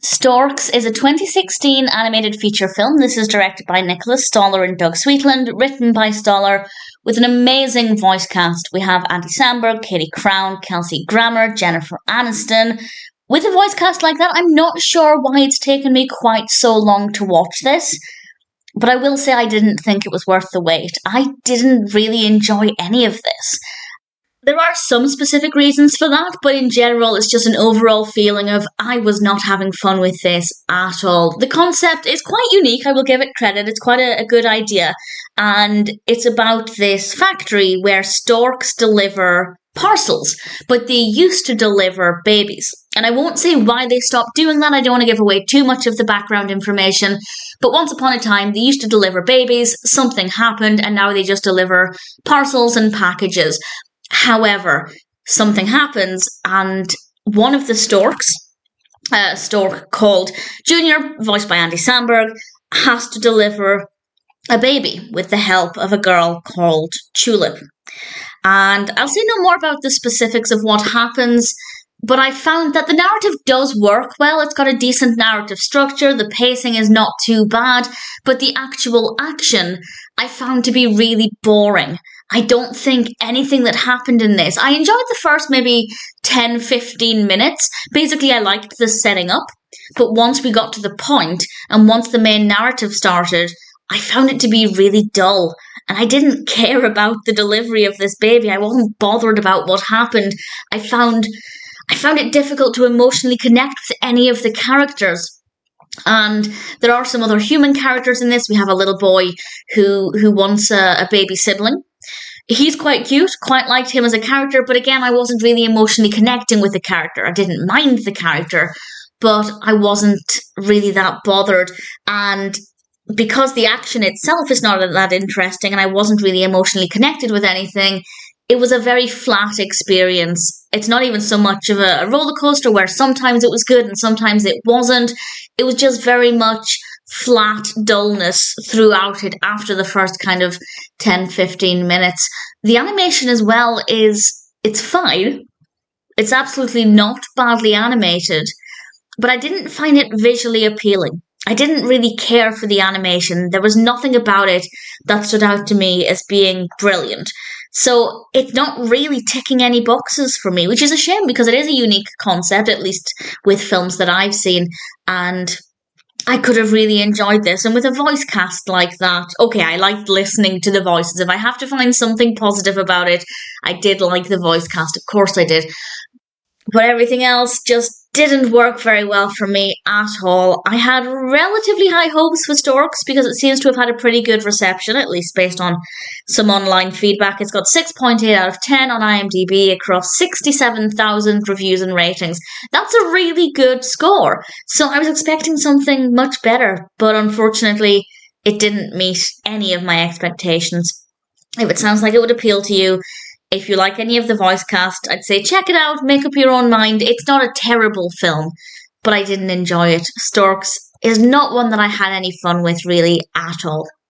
Storks is a 2016 animated feature film. This is directed by Nicholas Stoller and Doug Sweetland, written by Stoller, with an amazing voice cast. We have Andy Samberg, Katie Crown, Kelsey, Kramer, Jennifer Aniston. With a voice cast like that, I'm not sure why it's taken me quite so long to watch this, but I will say I didn't think it was worth the wait. I didn't really enjoy any of this. There are some specific reasons for that, but in general, it's just an overall feeling of I was not having fun with this at all. The concept is quite unique, I will give it credit. It's quite a good idea. And it's about this factory where storks deliver parcels, but they used to deliver babies. And I won't say why they stopped doing that. I don't want to give away too much of the background information. But once upon a time, they used to deliver babies. Something happened, and now they just deliver parcels and packages. However, something happens, and one of the storks, a stork called Junior, voiced by Andy Samberg, has to deliver a baby with the help of a girl called Tulip. And I'll say no more about the specifics of what happens, but I found that the narrative does work well. It's got a decent narrative structure, the pacing is not too bad, but the actual action I found to be really boring. I don't think anything that happened in this. I enjoyed the first maybe 10-15 minutes. Basically, I liked the setting up. But once we got to the point, and once the main narrative started, I found it to be really dull. And I didn't care about the delivery of this baby. I wasn't bothered about what happened. I found it difficult to emotionally connect with any of the characters. And there are some other human characters in this. We have a little boy who wants a baby sibling. He's quite cute, quite liked him as a character, but again, I wasn't really emotionally connecting with the character. I didn't mind the character, but I wasn't really that bothered. And because the action itself is not that interesting and I wasn't really emotionally connected with anything, it was a very flat experience. It's not even so much of a roller coaster where sometimes it was good and sometimes it wasn't. It was just very much flat dullness throughout it after the first kind of 10-15 minutes. The animation as well it's fine. It's absolutely not badly animated, but I didn't find it visually appealing. I didn't really care for the animation. There was nothing about it that stood out to me as being brilliant. So it's not really ticking any boxes for me, which is a shame because it is a unique concept, at least with films that I've seen, and I could have really enjoyed this. And with a voice cast like that, okay, I liked listening to the voices. If I have to find something positive about it, I did like the voice cast. Of course I did. But everything else just didn't work very well for me at all. I had relatively high hopes for Storks because it seems to have had a pretty good reception, at least based on some online feedback. It's got 6.8 out of 10 on IMDb across 67,000 reviews and ratings. That's a really good score. So I was expecting something much better, but unfortunately it didn't meet any of my expectations. If it sounds like it would appeal to you, if you like any of the voice cast, I'd say check it out, make up your own mind. It's not a terrible film, but I didn't enjoy it. Storks is not one that I had any fun with really at all.